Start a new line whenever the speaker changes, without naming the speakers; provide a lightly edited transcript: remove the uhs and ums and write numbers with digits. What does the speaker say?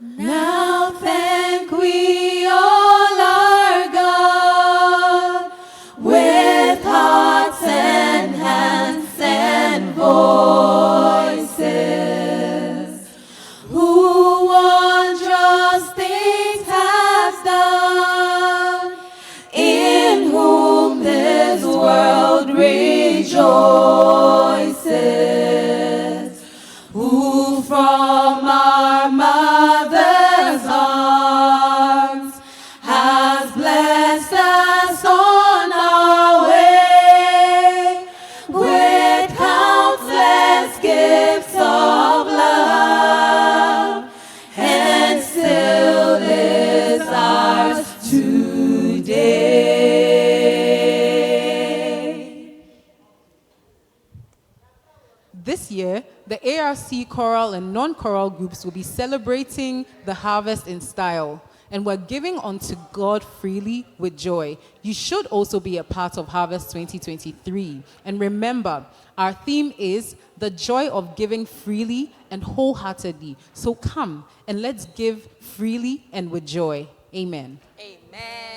Now thank we all our God with hearts and hands and voices, who wondrous things has done, in whom this world rejoices, who from our mother's arms has blessed us on our way with countless gifts of love, and still is ours today.
This year, the ARC choral and non-choral groups will be celebrating the harvest in style, and we're giving unto God freely with joy. You should also be a part of Harvest 2023. And remember, our theme is the joy of giving freely and wholeheartedly. So come and let's give freely and with joy. Amen.
Amen.